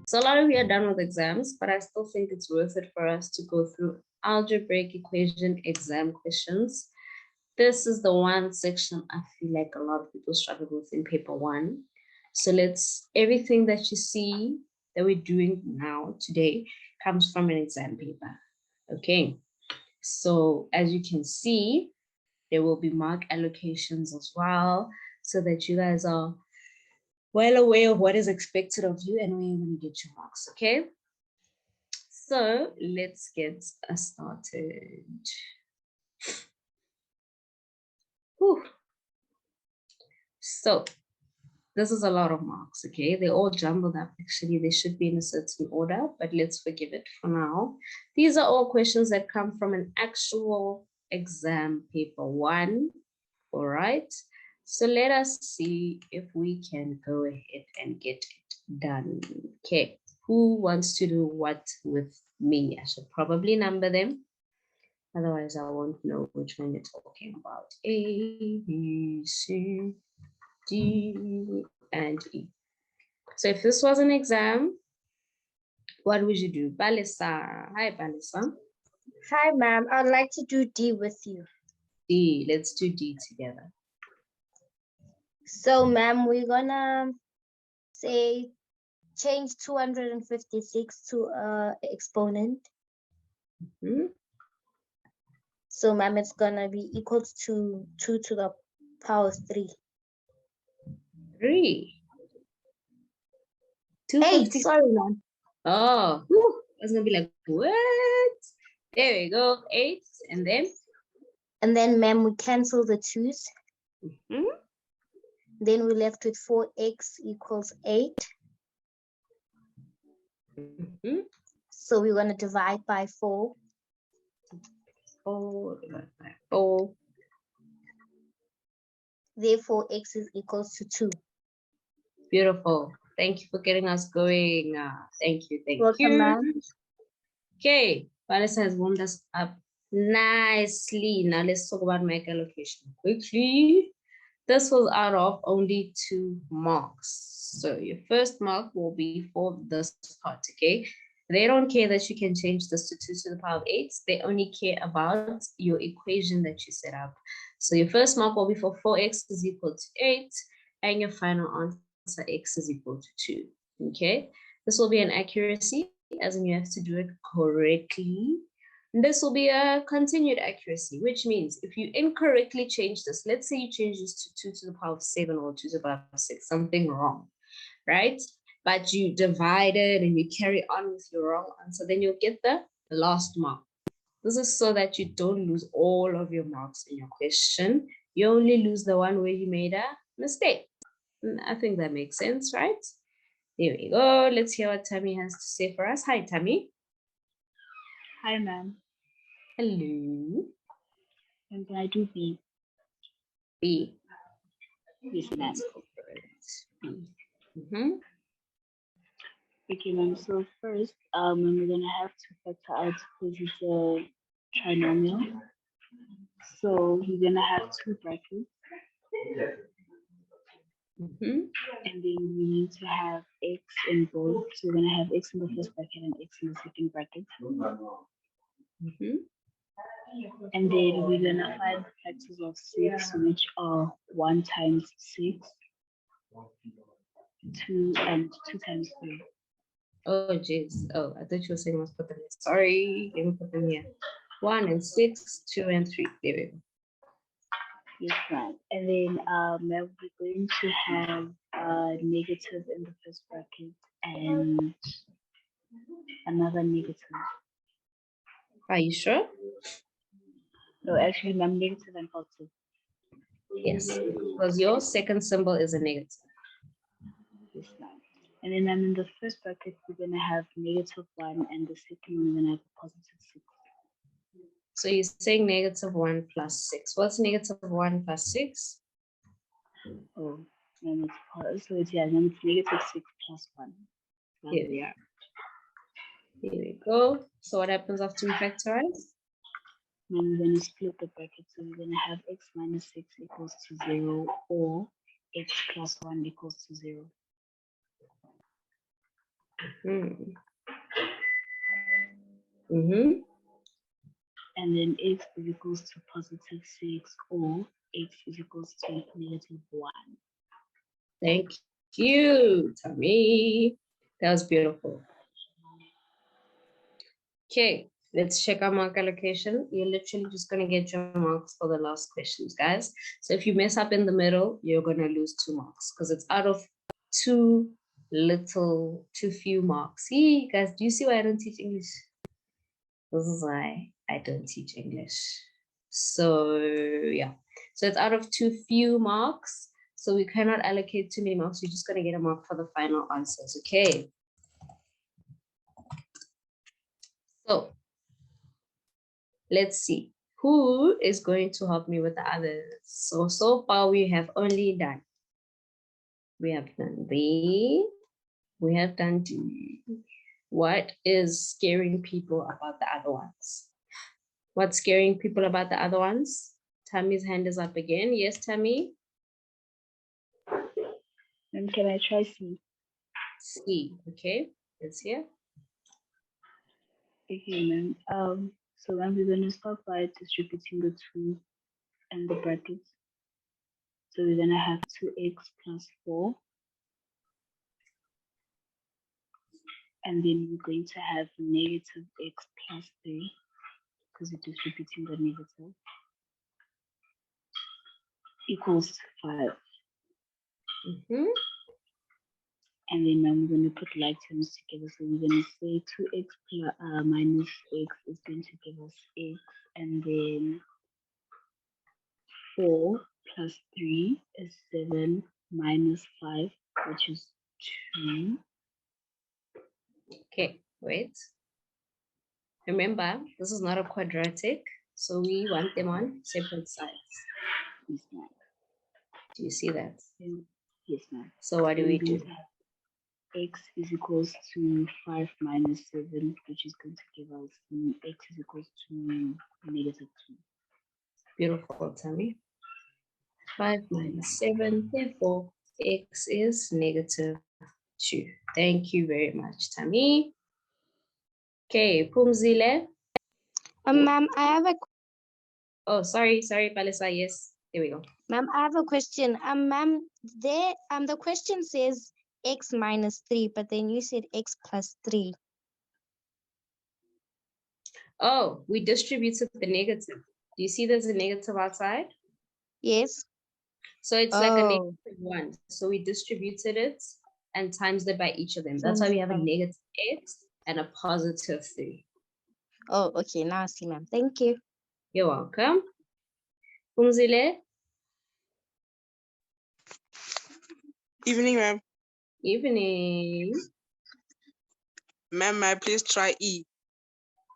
So a lot of you are done with exams, but I still think it's worth it for us to go through algebraic equation exam questions. This is the one section I feel like a lot of people struggle with in paper one. So everything that you see that we're doing now today comes from an exam paper. Okay. So as you can see, there will be mark allocations as well, so that you guys are well aware of what is expected of you and where you're going to get your marks, okay? So let's get started. Whew. So this is a lot of marks, okay? They're all jumbled up. Actually, they should be in a certain order, but let's forgive it for now. These are all questions that come from an actual exam paper one, all right? So let us see if we can go ahead and get it done. Okay, who wants to do what with me? I should probably number them. Otherwise, I won't know which one you're talking about. A, B, C, D, and E. So if this was an exam, what would you do? Balisa. Hi, Balisa. Hi, ma'am. I'd like to do D with you. D. Let's do D together. So, ma'am, we're gonna say change 256 to exponent. So, ma'am, it's gonna be equal to 2 to the power 3. 3. 8, sorry, ma'am. Oh, that's gonna be like, what? There we go, 8, and then? And then, ma'am, we cancel the 2's. Then we're left with 4x equals 8. So we're gonna divide by 4. 4 divided by 4. Therefore, x is equals to 2. Beautiful. Thank you for getting us going. Thank you. Welcome, ma'am. Okay, Vanessa has warmed us up nicely. Now let's talk about mark allocation quickly. This was out of only 2 marks. So your first mark will be for this part, okay? They don't care that you can change this to 2 to the power of 8. They only care about your equation that you set up. So your first mark will be for 4x is equal to 8, and your final answer x is equal to 2, okay? This will be an accuracy, as in you have to do it correctly. And this will be a continued accuracy, which means if you incorrectly change this, let's say you change this to 2 to the power of 7 or 2 to the power of 6, something wrong, right? But you divide it and you carry on with your wrong answer, then you'll get the last mark. This is so that you don't lose all of your marks in your question. You only lose the one where you made a mistake. And I think that makes sense, right? There we go. Let's hear what Tammy has to say for us. Hi, Tammy. Hi, ma'am. Hello. And can I do B? B. Yes, ma'am. Okay, ma'am. So first, we're gonna have to factor out because it's a trinomial. So we're gonna have 2 brackets. And then we need to have x in both. So we're gonna have x in the first bracket and x in the second bracket. And then we're gonna find the factors of 6, which are 1 times 6, 2, and 2 times 3. Oh, jeez. Oh, I thought you were saying I must put them here. Sorry, let me put them here. 1 and 6, 2 and 3. There we go. Yes, ma'am. And then we're going to have negative in the first bracket and another negative. Are you sure? No, actually, ma'am, negative and positive. Yes, because your second symbol is a negative. Yes, ma'am. And then in the first bracket, we're going to have -1, and the second one, we're going to have a +6. So you're saying -1 plus 6. What's -1 plus 6? Oh, and it's so it's, yeah, then it's -6 plus 1. Here we are. Here we go. So what happens after we factorize? Then we're going to split the bracket. So we're going to have x minus 6 equals to 0 or x plus 1 equals to 0. Mm. Mm-hmm. And then x is equals to positive 6 or x is equals to negative 1. Thank you, Tammy. That was beautiful. Okay, let's check our mark allocation. You're literally just going to get your marks for the last questions, guys. So if you mess up in the middle, you're going to lose 2 marks because it's out of too few marks. See, guys, do you see why I don't teach English? This is why I don't teach English. So yeah, so it's out of too few marks. So we cannot allocate too many marks. You're just going to get a mark for the final answers, okay? So let's see. Who is going to help me with the others? So far we have only done. We have done B. We have done D. What is scaring people about the other ones? What's scaring people about the other ones? Tammy's hand is up again. Yes, Tammy? And can I try C? C, okay. Let's hear. Okay, ma'am. So then we're going to start by distributing the 2 and the brackets. So we're going to have 2x plus 4. And then we're going to have negative x plus 3 because we're distributing the negative equals 5. Mm-hmm. And then now we're going to put like terms together. So we're going to say 2x plus, minus x is going to give us x. And then 4 plus 3 is 7 minus 5, which is 2. Okay, wait. Remember, this is not a quadratic, so we want them on separate sides. Yes, ma'am. Do you see that? Yes, ma'am. So what do we do? X is equals to 5 minus 7, which is going to give us x is equals to negative 2. Beautiful, Tammy. 5 minus 7, therefore x is negative 2. Thank you very much, Tammy. Okay, Pumzile. Ma'am, I have a Oh, sorry, Palisa. Yes, there we go. ma'am, I have a question. Ma'am, there the question says x minus 3, but then you said x plus 3. Oh, we distributed the negative. Do you see there's a negative outside? Yes. So it's like a negative 1. So we distributed it and times it by each of them. That's why we have a negative x and a positive 3. Oh, okay. Now I see, ma'am. Thank you. You're welcome. Pumzile. Evening, ma'am. Evening. Ma'am, may I please try E?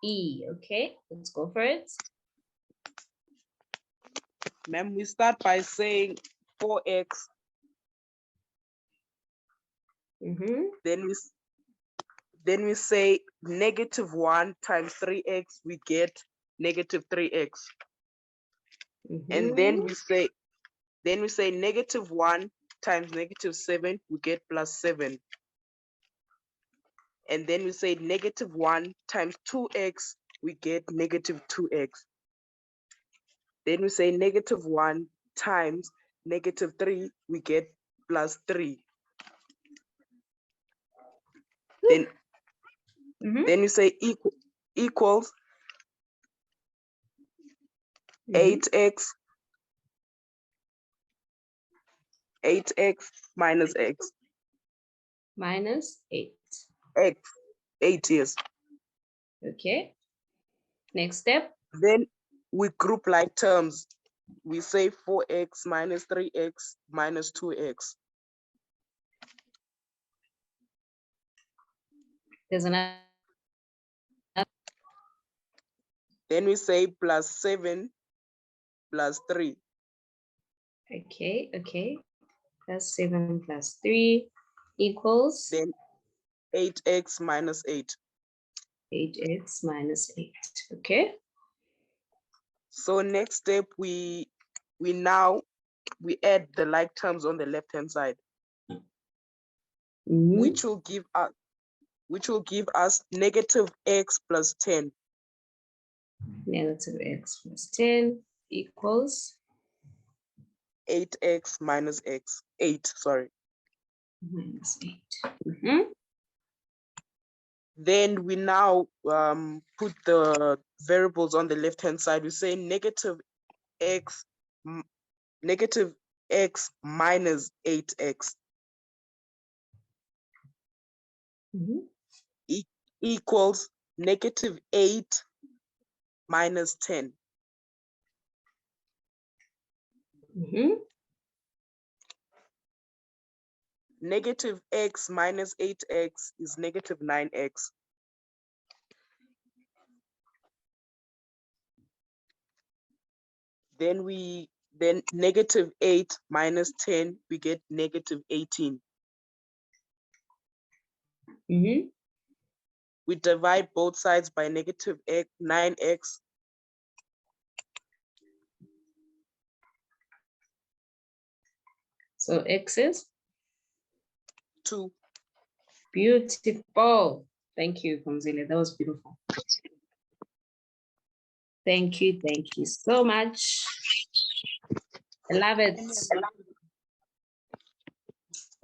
E, okay, let's go for it. Ma'am, we start by saying 4x. Then we say negative 1 times 3x, we get negative 3x. And then we say negative 1 times negative 7, we get plus 7. And then we say negative 1 times 2x, we get negative 2x. Then we say negative 1 times negative 3, we get plus 3. Then we say equals 8x minus x. Minus 8. X, 8, yes. Okay. Next step. Then we group like terms. We say 4x minus 3x minus 2x. There's another. Then we say plus 7 plus 3. Okay. Plus 7 plus 3 equals? Then 8x minus 8. 8x minus 8, okay. So next step, we add the like terms on the left-hand side, which will give us which will give us negative x plus 10. Negative x plus 10 equals 8x minus x. 8, sorry. minus 8. Then we now put the variables on the left-hand side. We say negative x minus 8x equals negative 8 minus 10. Negative x minus 8x is negative 9x. Then negative 8 minus 10, we get negative 18. We divide both sides by negative 9x. So x is 2. Beautiful. Thank you, Konzile. That was beautiful. Thank you so much. I love it.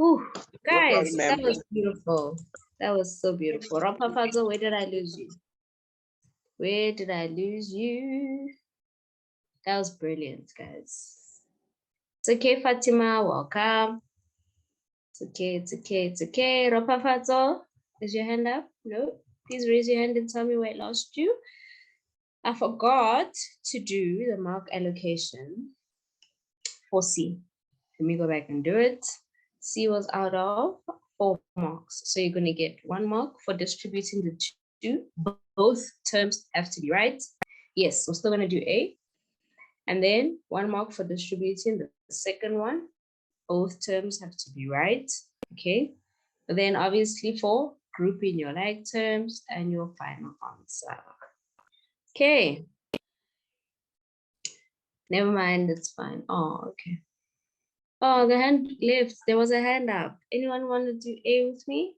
Ooh, guys, No problem, that was beautiful. That was so beautiful. Rapafazo, where did I lose you? Where did I lose you? That was brilliant, guys. It's okay, Fatima, welcome. It's okay. Rapafazo, is your hand up? No, please raise your hand and tell me where I lost you. I forgot to do the mark allocation for C. Let me go back and do it. C was out of 4 marks. So you're going to get 1 mark for distributing the 2. Both terms have to be right. Yes, we're still going to do A. And then 1 mark for distributing the second one. Both terms have to be right. Okay. But then obviously for grouping your like terms and your final answer. Okay. Never mind, it's fine. Oh, okay. Oh, the hand lifts. There was a hand up. Anyone want to do A with me?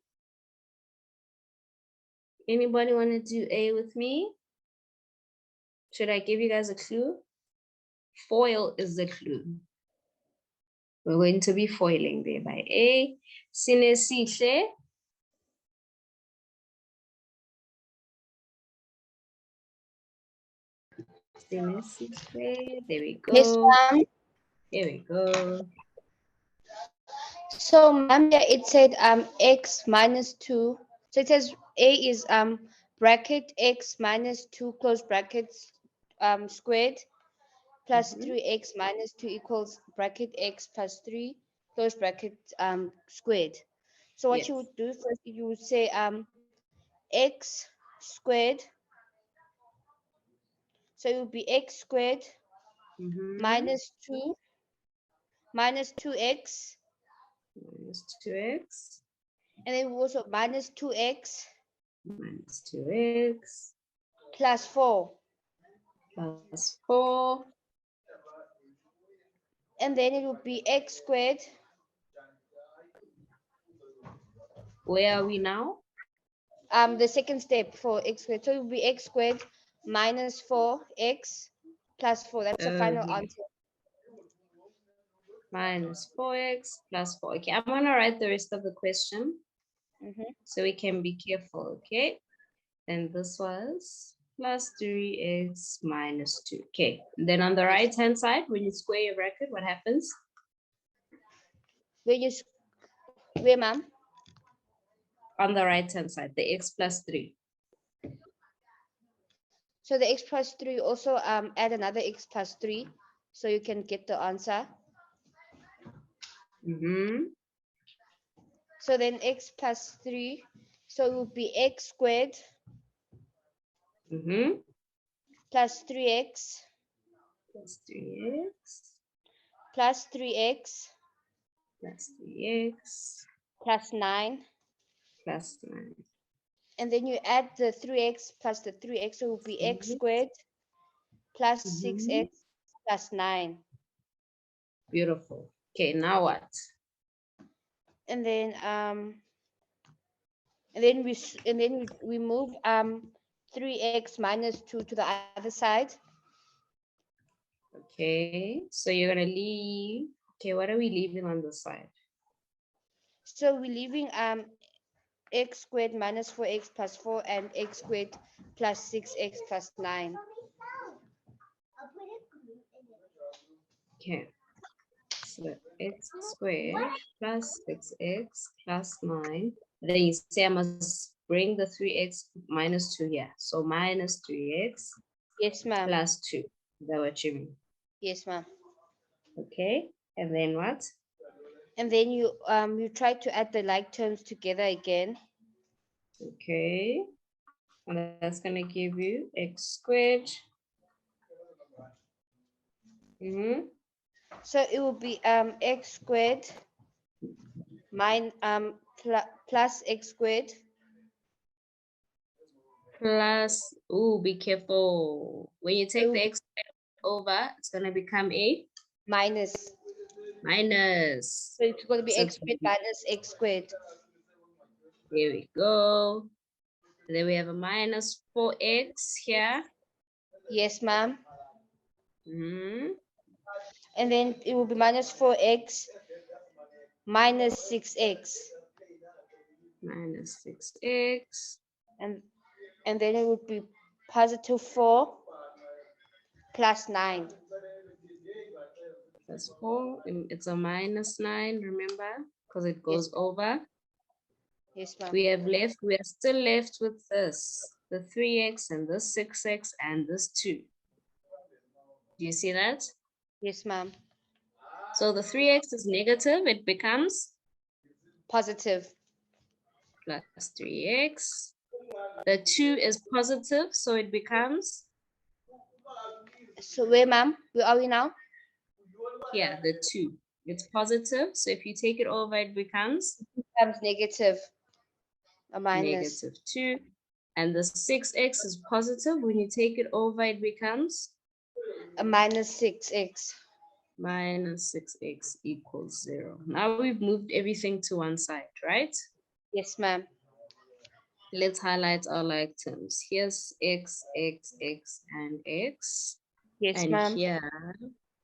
Anybody want to do A with me? Should I give you guys a clue? Foil is the clue. We're going to be foiling there by A. Sinesihle. Sinesihle. There we go. Yes, ma'am. Here we go. So, ma'am, yeah, it said x minus 2. So it says A is bracket x minus 2 close brackets squared plus 3x minus 2 equals bracket x plus 3 close bracket squared. So what you would do first, you would say x squared. So it would be x squared minus 2 minus 2x. Minus 2x. And then also minus 2x. Minus 2x. Plus 4. Plus 4. And then it would be x squared. Where are we now? The second step for x squared. So it would be x squared minus 4x plus 4. That's the final answer. Minus 4x plus 4. Okay, I'm going to write the rest of the question so we can be careful, okay? And this was plus 3x minus 2. Okay, and then on the right-hand side, when you square your bracket, what happens? Where, ma'am? On the right-hand side, the x plus 3. So the x plus 3, also add another x plus 3 so you can get the answer. So then x plus 3, so it would be x squared plus 3x plus 3x plus 3x plus 3x plus 9. plus 9. And then you add the 3x plus the 3x, so it will be x squared plus 6x plus 9. Beautiful. Okay, now what? And then And then we move 3x minus 2 to the other side. Okay, so you're gonna leave. Okay, what are we leaving on the side? So we're leaving x squared minus 4x plus 4 and x squared plus 6x plus 9. Okay, so x squared plus 6x plus 9. Then you say I must bring the 3x minus 2 here. So minus 3x Yes, ma'am. plus 2. Is that what you mean? Yes, ma'am. Okay, and then what? And then you try to add the like terms together again. Okay, and that's gonna give you x squared. So it will be x squared plus x squared Plus, oh, be careful. When you take the x over, it's gonna become a minus. minus. So it's going to be So x squared minus x squared. there we go. And then we have a minus 4x here. Yes, ma'am. Mm-hmm. And then it will be minus 4x minus 6x. Minus 6x. And then it would be positive 4 plus 9. Plus 4. It's a minus 9, remember? Because it goes Yes. over. Yes, ma'am. We are still left with this. The 3x and this 6x and this 2. Do you see that? Yes, ma'am. So the 3x is negative. It becomes Positive. plus 3x. The 2 is positive, so it becomes, So where, ma'am? Where are we now? yeah, the 2. It's positive, so if you take it over, it becomes Negative. A minus. negative 2. And the 6x is positive. When you take it over, it becomes A minus 6x. minus 6x equals 0. Now we've moved everything to one side, right? Yes, ma'am. Let's highlight our like terms. Here's x, x, x, and x. Yes, And ma'am. here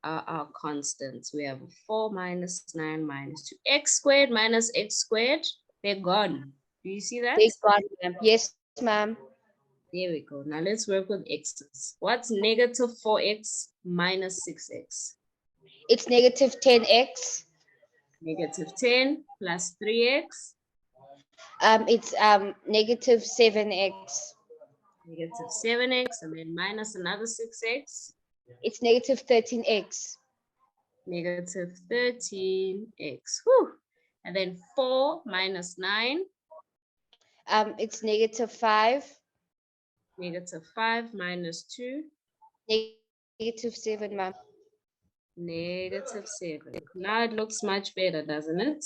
are our constants. We have 4 minus 9 minus 2. X squared minus x squared, they're gone. Do you see that? They gone, ma'am. Yes, ma'am. There we go. Now let's work with x's. What's negative 4x minus 6x? It's negative 10x. Negative 10 plus 3x. It's negative 7x. Negative 7x, and then minus another 6x. It's negative 13x. Negative 13x. Whew. And then 4 minus 9. It's negative 5. Negative 5 minus 2. Negative 7, ma'am. Negative 7. Now it looks much better, doesn't it?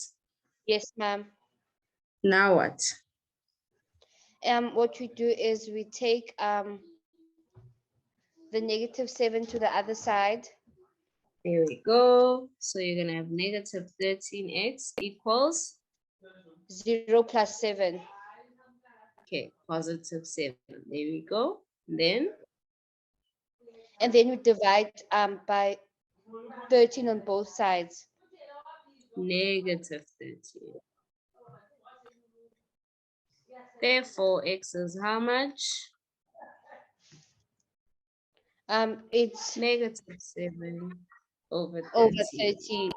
Yes, ma'am. Now what? What we do is we take the negative 7 to the other side. There we go. So you're gonna have negative 13x equals 0 plus 7. okay, positive 7. There we go. Then And then we divide by 13 on both sides. negative 13. Therefore, x is how much? It's Negative 7 over 13. over 13.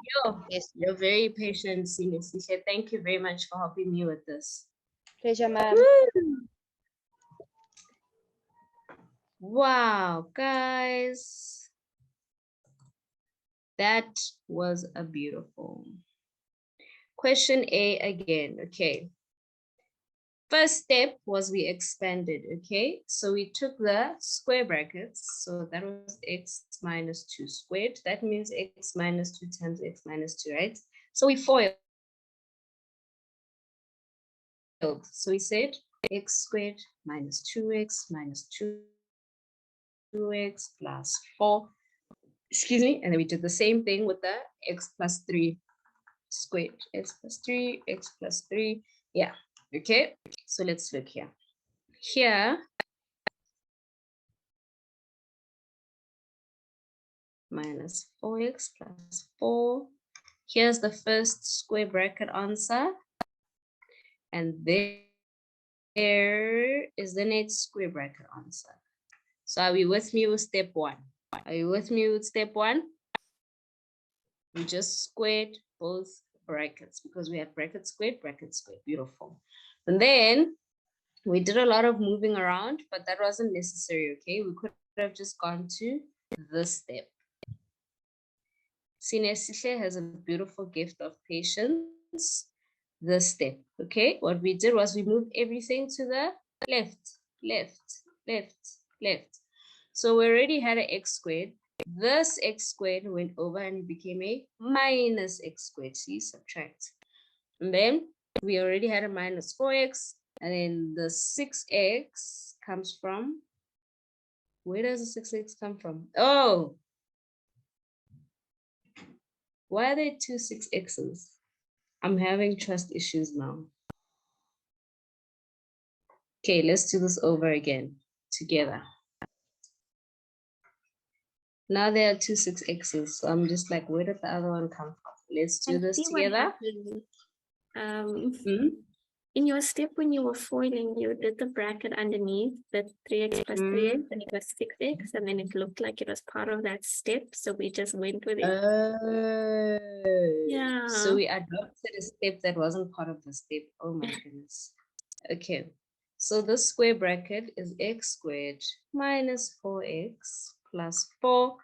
Yes. You're very patient, Senior. Thank you very much for helping me with this. Pleasure, ma'am. Wow, guys. That was a beautiful. Question A again, okay. First step was we expanded, okay? So we took the square brackets. So that was x minus 2 squared. That means x minus 2 times x minus 2, right? So we foiled. So we said x squared minus 2x minus 2x plus 4. Excuse me. And then we did the same thing with the x plus 3 squared. X plus 3, x plus 3. Yeah. Okay, so let's look here. Here, minus 4x plus 4. Here's the first square bracket answer. And there is the next square bracket answer. So are we with me with step 1? Are you with me with step 1? We just squared both brackets because we had bracket squared. Beautiful. And then we did a lot of moving around, but that wasn't necessary, okay? We could have just gone to this step. Sineshle has a beautiful gift of patience. This step, okay? What we did was we moved everything to the left, left, left, left. So we already had an x squared. This x squared went over and it became a minus x squared. See, subtract. And then we already had a minus 4x. And then the 6x comes from, where does the 6x come from? Oh, why are there two 6x's? I'm having trust issues now. Okay, let's do this over again together. Now there are two 6x's. So I'm just like, where did the other one come from? Let's do this together. In your step when you were foiling, you did the bracket underneath the 3x plus 3x, and it was 6x, and then it looked like it was part of that step. So we just went with it. Yeah. So we adopted a step that wasn't part of the step. Oh my goodness. Okay. So the square bracket is x squared minus 4x plus 4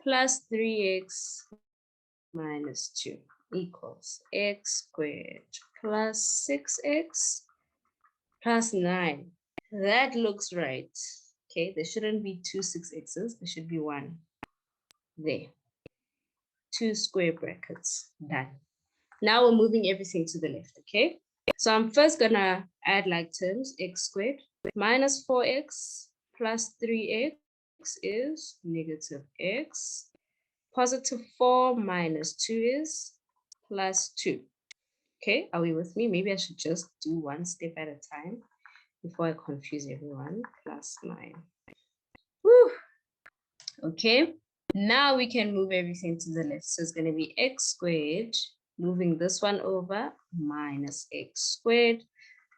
plus 3x minus 2 equals x squared plus 6x plus 9. That looks right. Okay, there shouldn't be two 6x's. There should be one. There. Two square brackets. Done. Now we're moving everything to the left, okay? So I'm first gonna add like terms. X squared minus 4x plus 3x is negative x. Positive 4 minus 2 is plus 2. Okay, are we with me? Maybe I should just do one step at a time before I confuse everyone. Plus 9. Woo. Okay, now we can move everything to the left. So it's going to be x squared, moving this one over, minus x squared,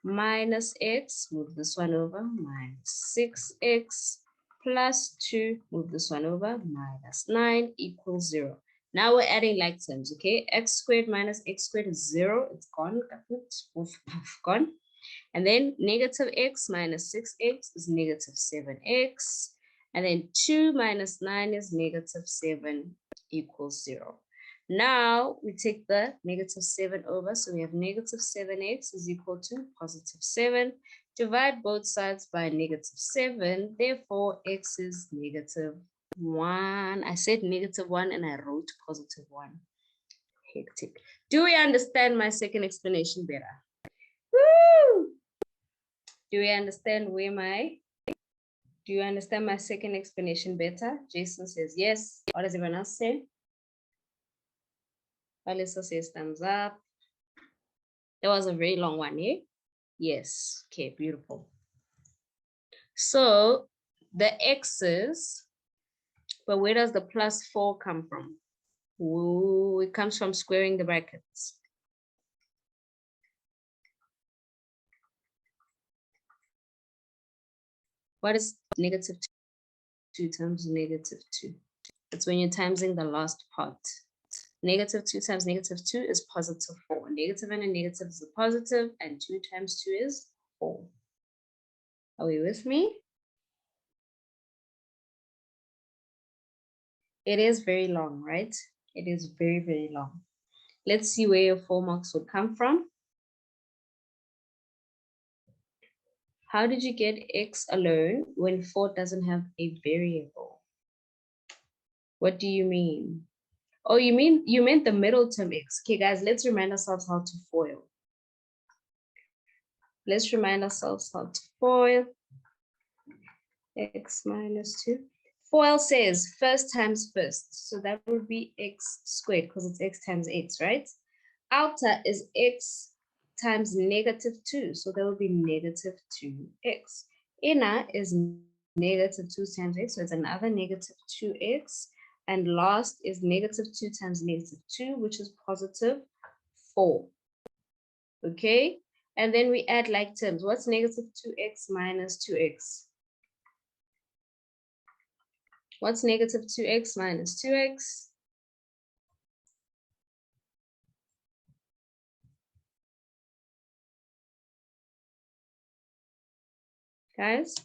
minus x, move this one over, minus 6x, plus 2, move this one over, minus 9 equals 0. Now we're adding like terms, okay? X squared minus x squared is 0. It's gone, gone. And then negative x minus 6x is negative 7x. And then 2 minus 9 is negative 7 equals 0. Now we take the negative 7 over. So we have negative 7x is equal to positive 7. Divide both sides by negative 7. Therefore, x is negative 1. I said negative 1 and I wrote positive 1. Hectic. Do we understand my second explanation better? Woo! Do we understand where do you understand my second explanation better? Jason says yes. What does everyone else say? Alyssa says thumbs up. That was a very long one, eh? Yes. Okay, beautiful. So the x's, but where does the plus 4 come from? Ooh, it comes from squaring the brackets. What is negative 2 times negative 2? That's when you're timesing the last part. Negative 2 times negative 2 is positive 4. Negative and a negative is a positive, and 2 times 2 is 4. Are we with me? It is very long, right? It is very, very long. Let's see where your 4 marks would come from. How did you get x alone when 4 doesn't have a variable? What do you mean? Oh, you meant the middle term x. Okay, guys, let's remind ourselves how to FOIL. Let's remind ourselves how to FOIL. X minus 2. FOIL says first times first. So that would be x squared because it's x times x, right? Outer is x times -2. So that will be -2x. Inner is -2 times x, so it's another -2x. And last is -2 times -2, which is +4. Okay, and then we add like terms. What's -2x minus 2x? What's -2x minus 2x? Guys,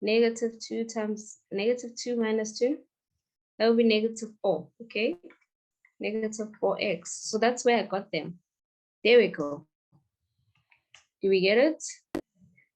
-2 times -2 minus 2, that would be -4, okay? -4x. So that's where I got them. There we go. Do we get it?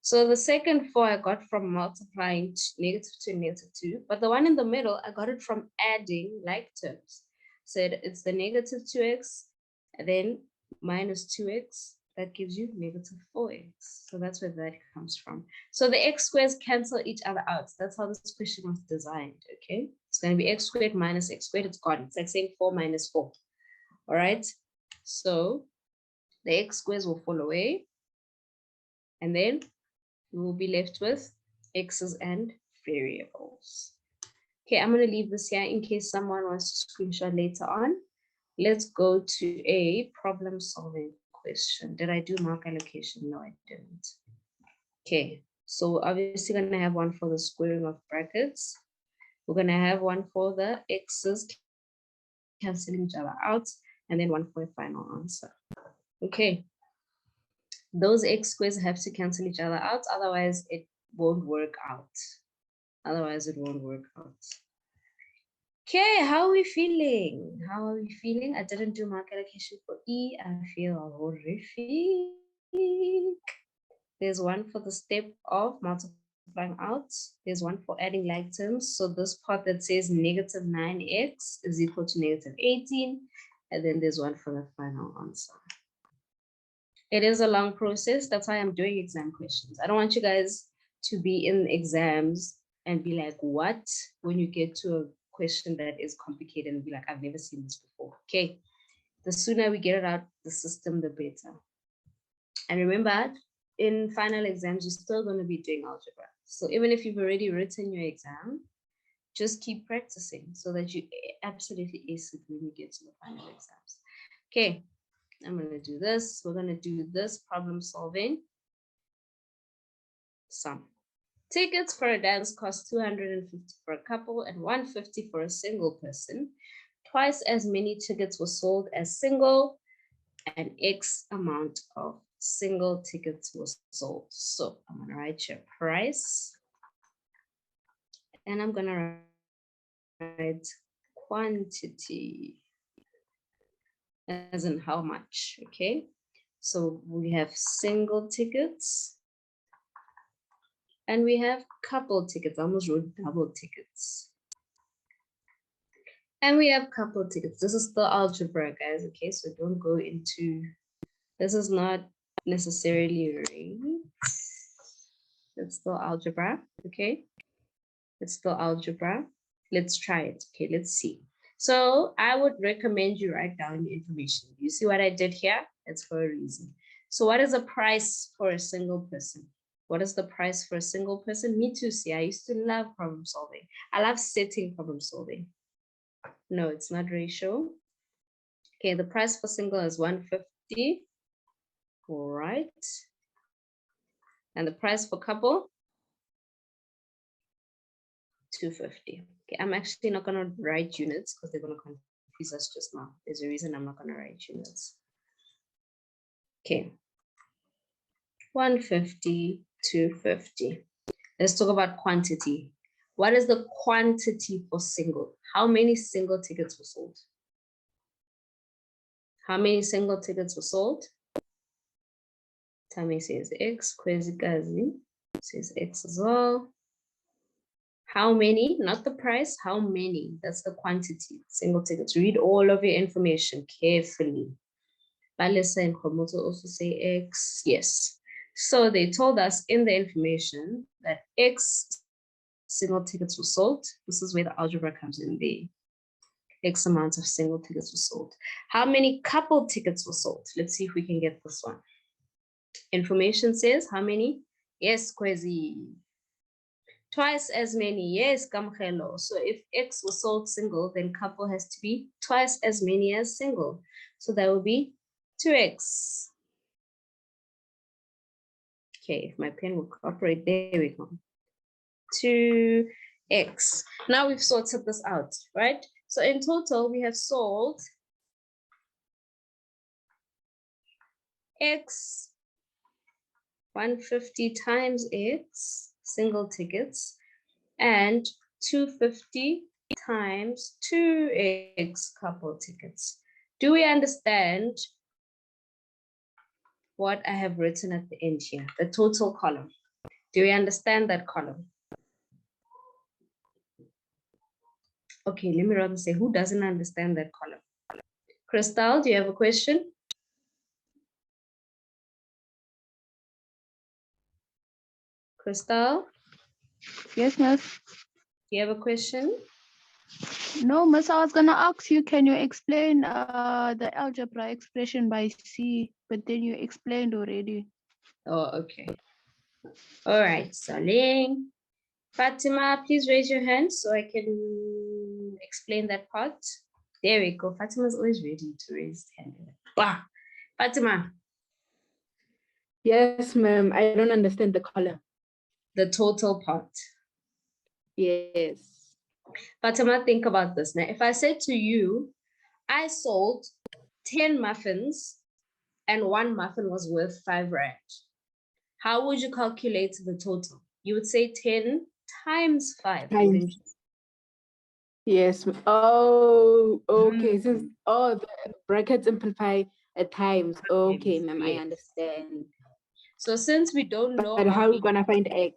So the second 4 I got from multiplying -2 and -2, but the one in the middle, I got it from adding like terms. So it's the -2x, and then minus 2x, that gives you -4x. So that's where that comes from. So the x squares cancel each other out. That's how this question was designed, okay? It's going to be x squared minus x squared, it's gone. It's like saying 4 minus 4, all right? So the x squares will fall away, and then we will be left with x's and variables. Okay, I'm going to leave this here in case someone wants to screenshot later on. Let's go to a problem solving question. Did I do mark allocation? No, I didn't. Okay, so obviously going to have one for the squaring of brackets. We're going to have one for the x's canceling each other out, and then one for a final answer. Okay. Those x squares have to cancel each other out, otherwise it won't work out. Otherwise it won't work out. Okay, how are we feeling? How are we feeling? I didn't do mark allocation for E. I feel horrific. There's one for the step of multiplying out. There's one for adding like terms. So this part that says -9x is equal to -18. And then there's one for the final answer. It is a long process. That's why I'm doing exam questions. I don't want you guys to be in exams and be like, what? When you get to a question that is complicated and be like, I've never seen this before. Okay. The sooner we get it out the system, the better. And remember, in final exams, you're still going to be doing algebra. So even if you've already written your exam, just keep practicing so that you absolutely ace it when you get to the final exams. Okay. I'm going to do this. We're going to do this problem solving. Sum. Tickets for a dance cost 250 for a couple and 150 for a single person. Twice as many tickets were sold as single, and X amount of single tickets was sold. So I'm going to write your price, and I'm going to write quantity, as in how much, okay? So we have single tickets and we have couple tickets. I almost wrote double tickets. And we have couple tickets. This is still algebra, guys, okay? So don't go into, this is not necessarily right. It's still algebra, okay? It's still algebra. Let's try it, okay? Let's see. So I would recommend you write down your information. You see what I did here? It's for a reason. So what is the price for a single person? What is the price for a single person? Me too, see, I used to love problem solving. I love setting problem solving. No, it's not ratio. Okay, the price for single is 150. All right. And the price for couple? 250. Okay, I'm actually not going to write units because they're going to confuse us just now. There's a reason I'm not going to write units. Okay. 150, 250. Let's talk about quantity. What is the quantity for single? How many single tickets were sold? How many single tickets were sold? Tami says X, Kwezi Gazi says X as well. How many? Not the price, how many? That's the quantity, single tickets. Read all of your information carefully. Balesa and Komoto also say X, yes. So they told us in the information that X single tickets were sold. This is where the algebra comes in there. X amount of single tickets were sold. How many couple tickets were sold? Let's see if we can get this one. Information says how many? Yes, Kwezi. Twice as many. Yes, Kamkhelo. So if X was sold single, then couple has to be twice as many as single. So that will be 2X. Okay, if my pen will cooperate, there we go. 2X. Now we've sorted this out, right? So in total, we have sold X 150 times X, single tickets, and 250 times 2X couple tickets. Do we understand what I have written at the end here, the total column? Do we understand that column? Okay, let me rather say, who doesn't understand that column? Crystal, do you have a question? Crystal, Yes, miss. do you have a question? No, miss, I was gonna ask you, can you explain the algebra expression by C, but then you explained already. Oh, okay. All right, Saling. Fatima, please raise your hand so I can explain that part. There we go. Fatima's always ready to raise hand. Wow. Fatima, Yes, ma'am. I don't understand the column. the total part. Yes. Fatima, think about this. Now, if I said to you, I sold 10 muffins and one muffin was worth 5 rand, how would you calculate the total? You would say 10 times 5, wouldn't you? Yes. Oh, okay. Since the brackets amplify at times. Okay, ma'am, I Yes. understand. So since we don't know But how are we gonna find X?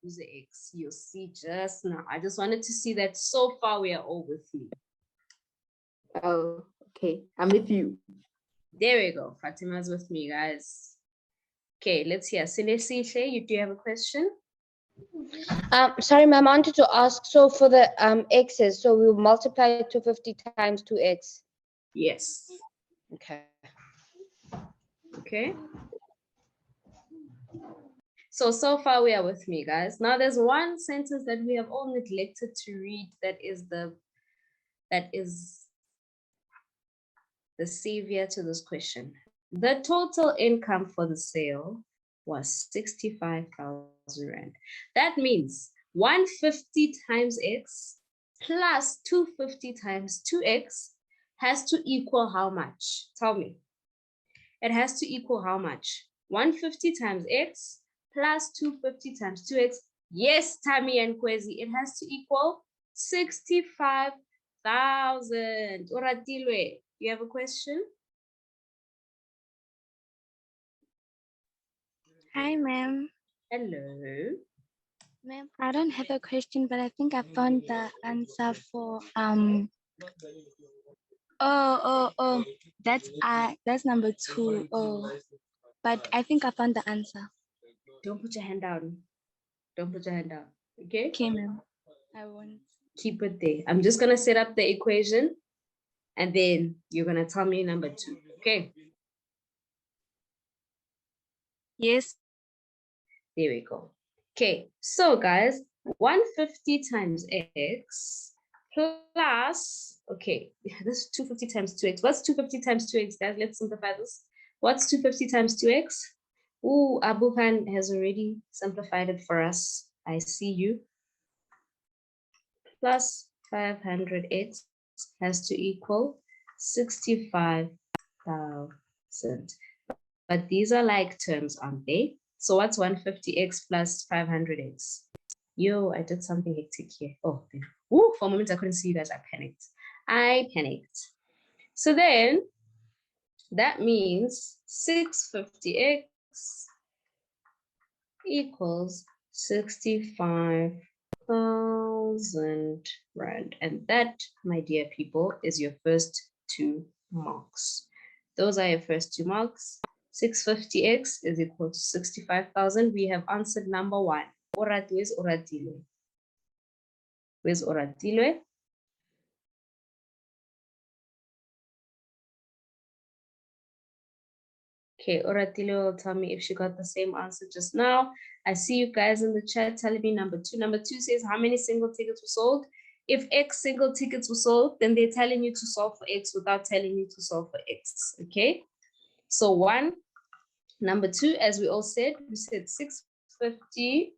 use the X, you'll see just now. I just wanted to see that so far we are all with you. Oh, okay. I'm with you. There we go. Fatima's with me, guys. Okay, let's hear. Sinesishe, do you have a question? Sorry, ma'am, I wanted to ask, so for the x's, so we'll multiply 250 times 2x. Yes. Okay. Okay. So far we are with me, guys. Now there's one sentence that we have all neglected to read that is the savior to this question. The total income for the sale was 65,000 Rand. That means 150 times X plus 250 times 2X has to equal how much? Tell me. It has to equal how much? 150 times X plus 250 times 2X. Yes, Tammy and Kwezi, it has to equal 65,000. Oratilwe, you have a question? Hi, ma'am. Hello. Ma'am, I don't have a question, but I think I found the answer for that's number 2. Oh, but I think I found the answer. Don't put your hand down. Don't put your hand down. Okay? Okay, ma'am. I won't. Keep it there. I'm just gonna set up the equation and then you're gonna tell me number 2. Okay. Yes. There we go. Okay, so guys, 150 times X plus, okay, this is 250 times 2X. What's 250 times 2X, guys? Let's simplify this. What's 250 times 2X? Ooh, Abuhan has already simplified it for us. I see you. Plus 500X has to equal 65,000. But these are like terms, aren't they? So what's 150X plus 500X? Yo, I did something hectic here. Oh, ooh, for a moment I couldn't see you guys. I panicked. So then that means 650X equals 65,000 Rand. And that, my dear people, is your first 2 marks. Those are your first 2 marks. 650X is equal to 65,000. We have answered number 1. Where's Oratilwe? Where's Oratilwe? Okay, Oratile will tell me if she got the same answer just now. I see you guys in the chat telling me number 2. Number 2 says how many single tickets were sold? If X single tickets were sold, then they're telling you to solve for X without telling you to solve for X, okay? So 1, number 2, as we all said, we said 650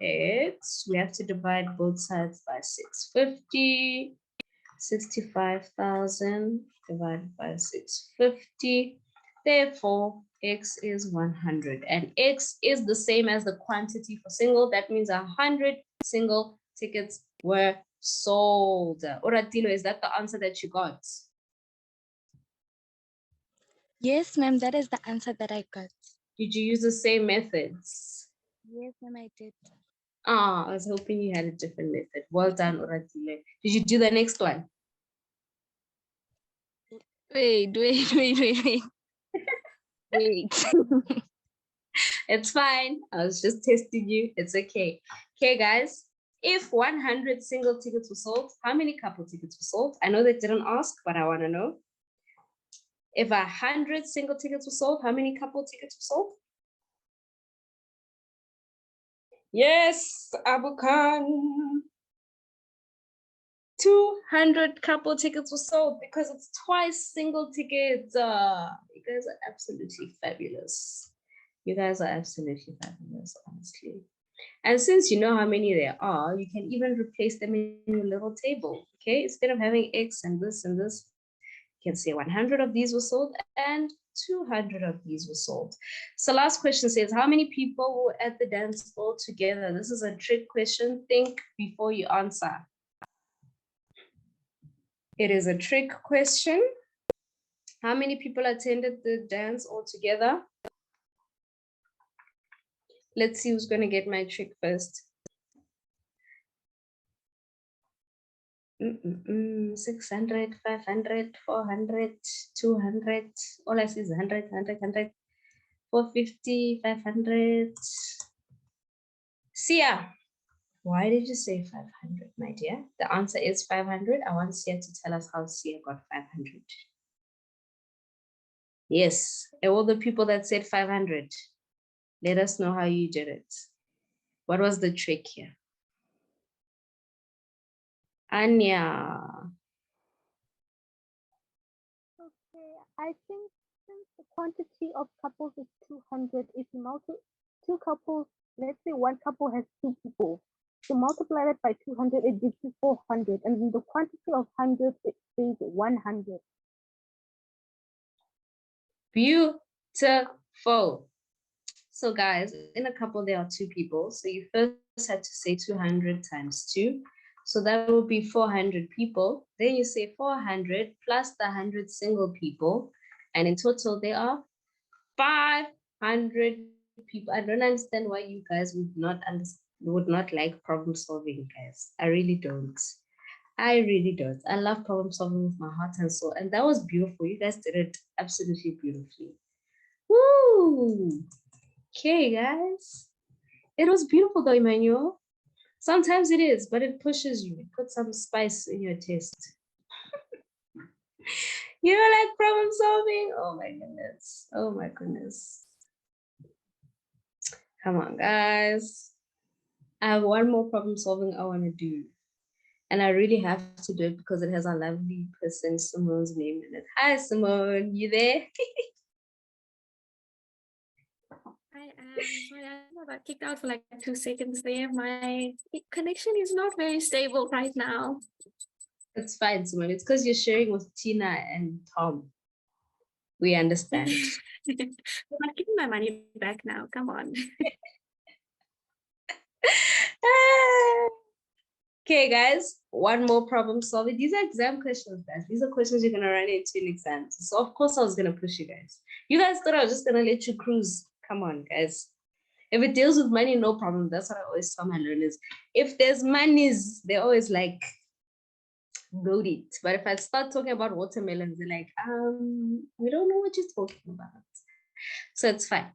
X. We have to divide both sides by 650. 65,000 divided by 650. Therefore, X is 100. And X is the same as the quantity for single. That means 100 single tickets were sold. Oratilo, is that the answer that you got? Yes, ma'am, that is the answer that I got. Did you use the same methods? Yes, ma'am, I did. I was hoping you had a different method. Well done, Oratile. Did you do the next one? Wait. Wait. It's fine. I was just testing you. It's okay. Okay, guys. If 100 single tickets were sold, how many couple tickets were sold? I know they didn't ask, but I want to know. If 100 single tickets were sold, how many couple tickets were sold? Yes, Abu Khan. 200 couple tickets were sold because it's twice single tickets. You guys are absolutely fabulous. You guys are absolutely fabulous, honestly. And since you know how many there are, you can even replace them in your little table, okay? Instead of having X and this, you can say 100 of these were sold and 200 of these were sold. So last question says, how many people were at the dance all together? This is a trick question. Think before you answer. It is a trick question. How many people attended the dance all together? Let's see who's going to get my trick first. 600, 500, 400, 200. All I see is 100, 100, 100, 450, 500. Sia, why did you say 500, my dear? The answer is 500. I want Sia to tell us how Sia got 500. Yes, all the people that said 500, let us know how you did it. What was the trick here? Anya. Okay, I think since the quantity of couples is 200, if you multiply 2 couples, let's say one couple has 2 people. So multiply that by 200, it gives you 400. And then the quantity of 100, it says 100. Beautiful. So guys, in a couple, there are 2 people. So you first had to say 200 times 2. So that will be 400 people. Then you say 400 plus the 100 single people. And in total, there are 500 people. I don't understand why you guys would not like problem solving, guys. I really don't. I really don't. I love problem solving with my heart and soul. And that was beautiful. You guys did it absolutely beautifully. Woo! Okay, guys. It was beautiful though, Emmanuel. Sometimes it is, but it pushes you. It puts some spice in your taste. You don't like problem solving? Oh my goodness. Oh my goodness. Come on, guys. I have one more problem solving I want to do. And I really have to do it because it has a lovely person, Simone's name in it. Hi, Simone. You there? I am sorry, I got kicked out for like 2 seconds there. My connection is not very stable right now. It's fine, Simone. It's because you're sharing with Tina and Tom. We understand. I'm getting my money back now. Come on. Okay, guys, one more problem solving. These are exam questions, guys. These are questions you're going to run into in exams. So, of course, I was going to push you guys. You guys thought I was just going to let you cruise. Come on, guys. If it deals with money, no problem. That's what I always tell my learners. If there's monies, they're always like, load it. But if I start talking about watermelons, they're like, we don't know what you're talking about. So it's fine.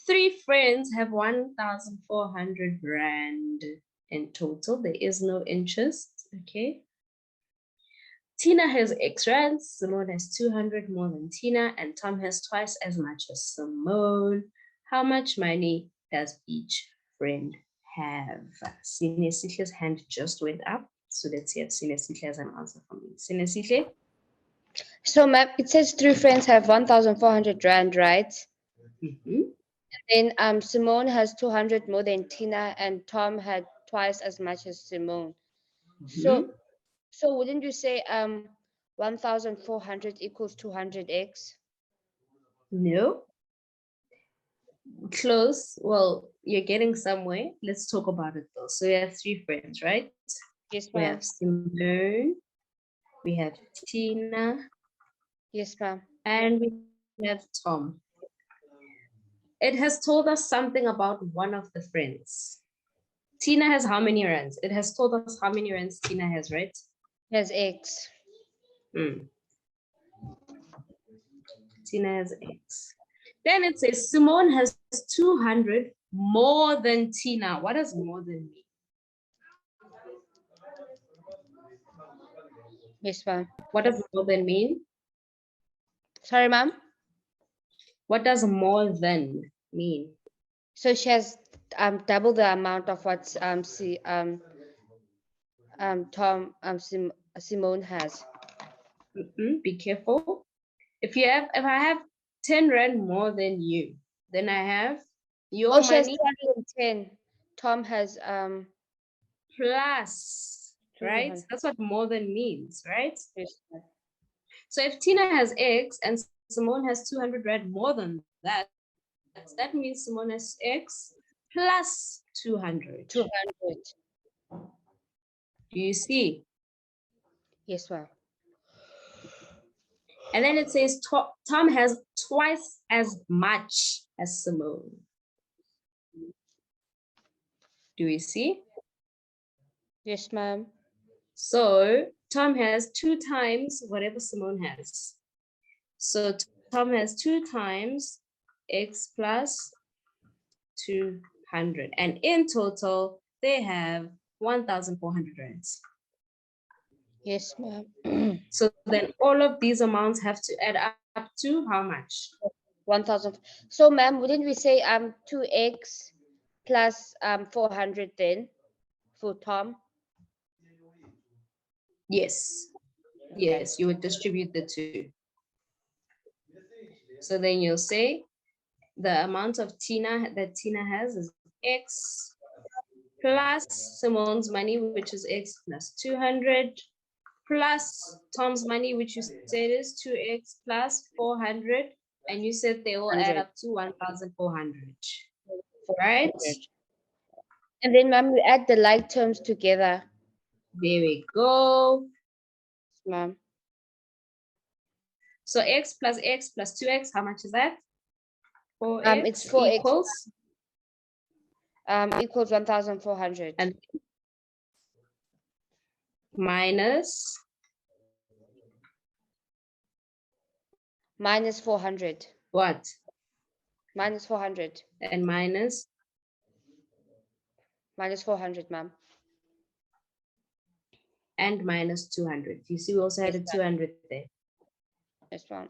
3 friends have 1,400 Rand in total. There is no interest, okay? Tina has X rands, Simone has 200 more than Tina, and Tom has twice as much as Simone. How much money does each friend have? Sinesitle's hand just went up. So let's see if Sinesitle has an answer for me. Sinesitle? So ma'am, it says 3 friends have 1,400 rand, right? Then Simone has 200 more than Tina, and Tom had twice as much as Simone. So wouldn't you say 1,400 equals 200x? No. Close. Well, you're getting somewhere. Let's talk about it though. So we have 3 friends, right? Yes, We ma'am. have Simone, we have Tina, Yes, ma'am. and we have Tom. It has told us something about one of the friends. Tina has how many rands? It has told us how many rands Tina has, right? Has X. Tina has X. Then it says Simone has 200 more than Tina. What does more than mean? Yes, ma'am. What does more than mean? Sorry, ma'am. What does more than mean? So she has double the amount of what Simone has. Be careful. If I have 10 rand more than you, then I have your She has money 210. Tom has plus, right? 200. That's what more than means, right? Yes, ma'am. So if Tina has X and Simone has 200 rand more than that, that means Simone has X plus 200. 200. Do you see? Yes, ma'am. And then it says Tom has twice as much as Simone. Do we see? Yes, ma'am. So Tom has 2 times whatever Simone has. So Tom has 2 times X plus 200. And in total, they have 1,400 rands. Yes, ma'am. So then all of these amounts have to add up to how much? 1,000. So, ma'am, wouldn't we say 2x plus 400 then for Tom? Yes. Yes, you would distribute the 2. So then you'll say the amount of Tina that Tina has is X plus Simone's money, which is X plus 200, plus Tom's money, which you said is 2X plus 400, and you said they all add 100. up to 1,400, right? And then, ma'am, we add the like terms together. There we go. Ma'am. So X plus 2X, how much is that? 4X It's 4x equals? Equals 1,400. And minus? Minus 400. What? Minus 400. And minus? Minus 400, ma'am. And minus 200. You see, we also had a 200 there. Yes, ma'am.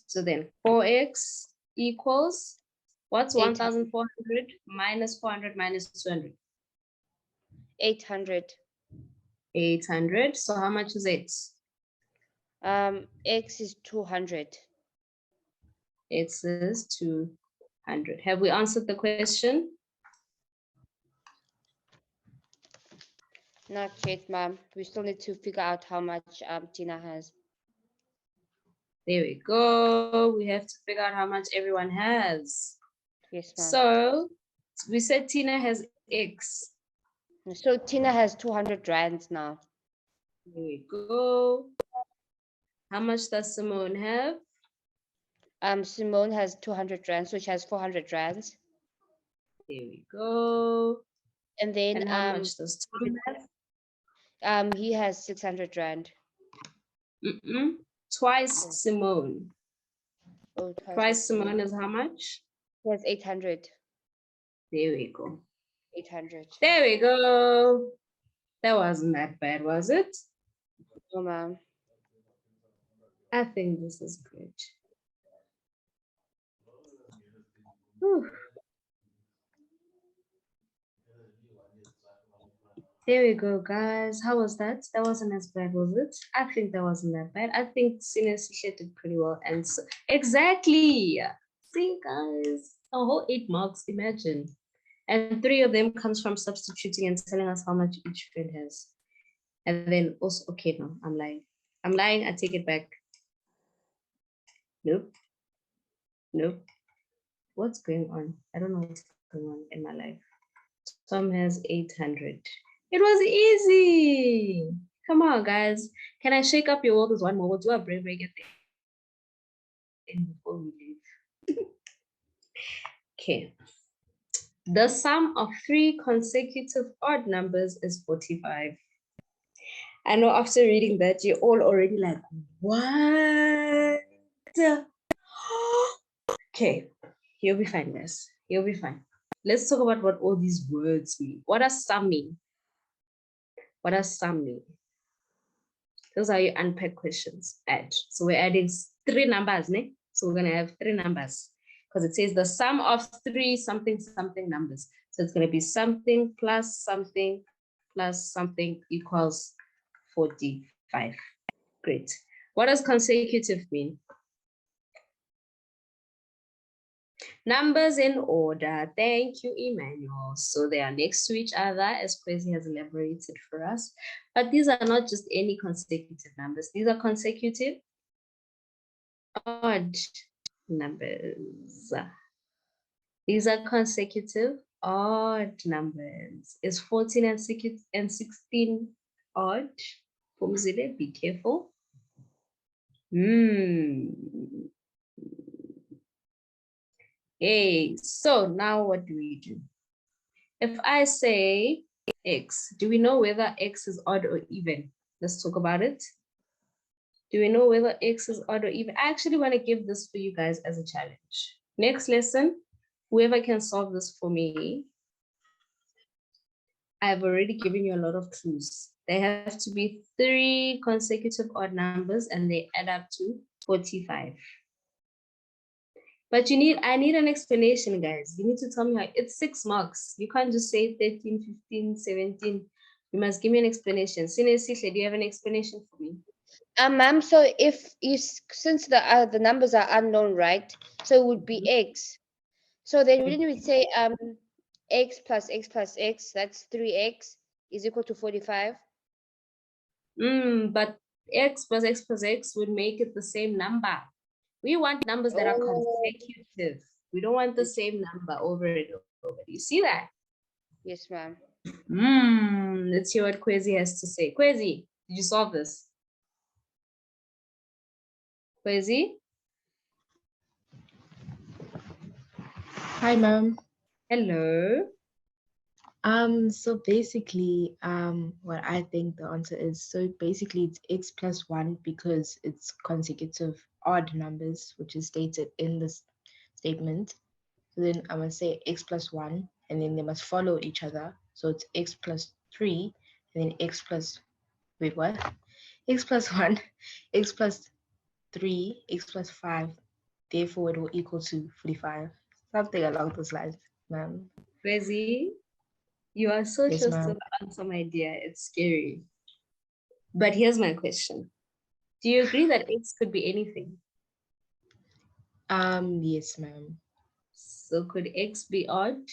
So then 4X equals, what's 800. 1,400 minus 400 minus 200? 800. 800. So how much is X? X is 200. X is 200. Have we answered the question? Not yet, ma'am. We still need to figure out how much Tina has. There we go. We have to figure out how much everyone has. Yes, ma'am. So we said Tina has X. So Tina has 200 rands now. There we go. How much does Simone have? Simone has 200 rands, so she has 400 rands. There we go. And then how much does Tom have? He has 600 rand. Twice Simone. Oh, Twice Simone is how much? He has 800. There we go. 800. There we go. That wasn't that bad, was it? No, ma'am. I think this is good. Whew. There we go, guys. How was that? That wasn't as bad, was it? I think that wasn't that bad. I think Sinesisha did pretty well. And so, exactly. See, guys, a whole 8 marks, imagine. And 3 of them comes from substituting and telling us how much each friend has. And then also, okay, no, I'm lying. I'm lying, I take it back. Nope. Nope. What's going on? I don't know what's going on in my life. Tom has 800. It was easy. Come on, guys. Can I shake up your world with one more? We'll do a break at the end before we leave. Okay. The sum of 3 consecutive odd numbers is 45. I know after reading that, you're all already like, what? Okay, you'll be fine, guys. You'll be fine. Let's talk about what all these words mean. What does sum mean? What does sum mean? Those are your unpack questions. Add. So we're adding 3 numbers, ne? So we're gonna have 3 numbers because it says the sum of 3 something something numbers. So it's gonna be something plus something equals 45. Great. What does consecutive mean? Numbers in order. Thank you, Emmanuel. So they are next to each other, as Kwesi has elaborated for us. But these are not just any consecutive numbers. These are consecutive odd numbers. These are consecutive odd numbers. Is 14 and 16 odd? Fumzile, be careful. Hey, so now what do we do? If I say X, do we know whether X is odd or even? Let's talk about it. Do we know whether X is odd or even? I actually want to give this for you guys as a challenge. Next lesson, whoever can solve this for me, I've already given you a lot of clues. They have to be 3 consecutive odd numbers and they add up to 45. But I need an explanation, guys. You need to tell me how it's 6 marks. You can't just say 13, 15, 17. You must give me an explanation. Sinesisha, do you have an explanation for me? Ma'am, so since the numbers are unknown, right? So it would be X. So then wouldn't we say X plus X plus X, that's 3X is equal to 45? But X plus X plus X would make it the same number. We want numbers that are consecutive. We don't want the same number over and over. You see that? Yes, ma'am. Let's hear what Kwesi has to say. Kwesi, did you solve this? Kwesi? Hi, ma'am. Hello. So basically, what I think the answer is, so basically it's X plus 1 because it's consecutive odd numbers, which is stated in this statement. So then I'm gonna say X plus 1, and then they must follow each other. So it's X plus 3, and then X plus, wait, what? X plus 1, X plus 3, X plus 5. Therefore, it will equal to 45. Something along those lines, ma'am. Kwesi, you are so Yes, close ma'am. to the answer, my dear. It's scary. But here's my question. Do you agree that X could be anything? Yes, ma'am. So could X be odd?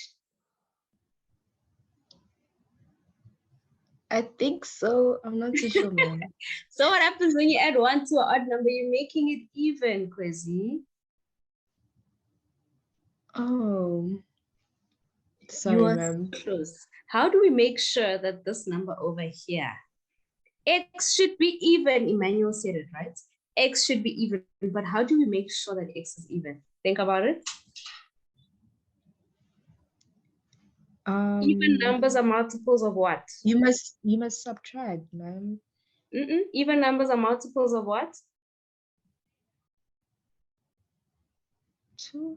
I think so. I'm not too sure, ma'am. So what happens when you add 1 to an odd number? You're making it even, Kwesi. Oh, sorry, ma'am. Close. How do we make sure that this number over here, X should be even? Emmanuel said it, right? X should be even, but how do we make sure that X is even? Think about it. Even numbers are multiples of what? You must subtract, ma'am. Even numbers are multiples of what? 2.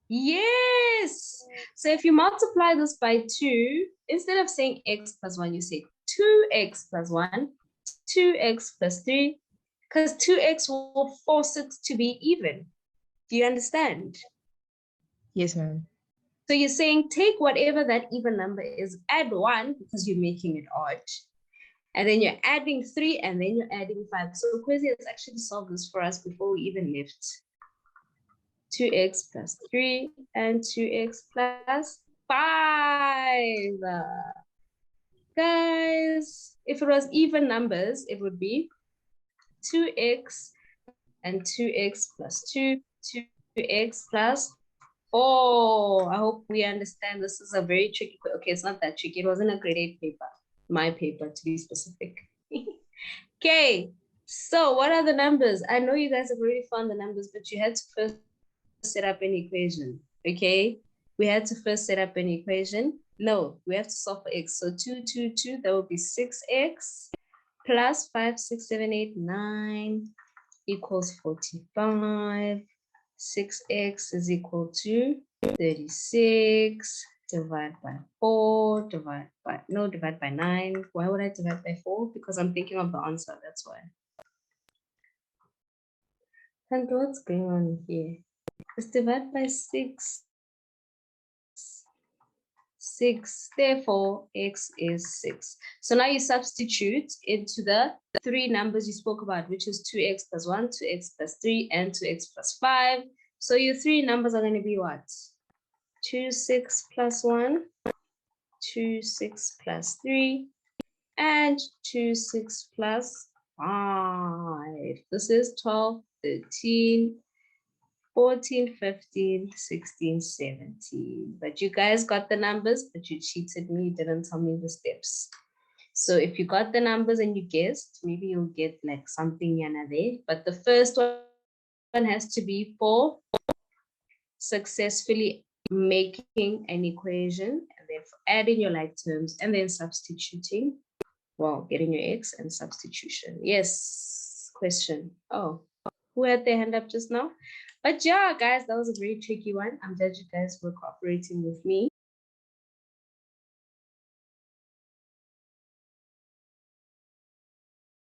Yes. So if you multiply this by 2, instead of saying X plus 1, you say 2X plus 1. 2x plus 3, because 2x will force it to be even. Do you understand? Yes, ma'am. So you're saying take whatever that even number is, add 1 because you're making it odd. And then you're adding 3 and then you're adding 5. So Kwezi has actually solved this for us before we even left. 2x plus 3 and 2x plus 5. Guys, if it was even numbers, it would be 2x and 2x plus 2, 2x plus 4. I hope we understand this is a very tricky. Okay, it's not that tricky. It wasn't a grade 8 paper. My paper, to be specific. Okay, so what are the numbers? I know you guys have already found the numbers, but you had to first set up an equation, okay? We had to first set up an equation. No, we have to solve for x. So 2, 2, 2, that would be 6x plus 5, 6, 7, 8, 9 equals 45. 6x is equal to 36. Divide by 4, divide by 9. Why would I divide by 4? Because I'm thinking of the answer, that's why. And what's going on here? Let's divide by 6. 6, therefore x is 6. So now you substitute into the 3 numbers you spoke about, which is 2x plus 1, 2x plus 3, and 2x plus 5. So your 3 numbers are going to be what? 2, 6 plus 1, 2, 6 plus 3, and 2, 6 plus 5. This is 12, 13, 14, 15, 16, 17. But you guys got the numbers, but you cheated me, didn't tell me the steps. So if you got the numbers and you guessed, maybe you'll get like something yana there. But the first one has to be for successfully making an equation, and then for adding your like terms, and then substituting. Well, getting your x and substitution. Yes, question. Oh, who had their hand up just now? But yeah, guys, that was a very tricky one. I'm glad you guys were cooperating with me.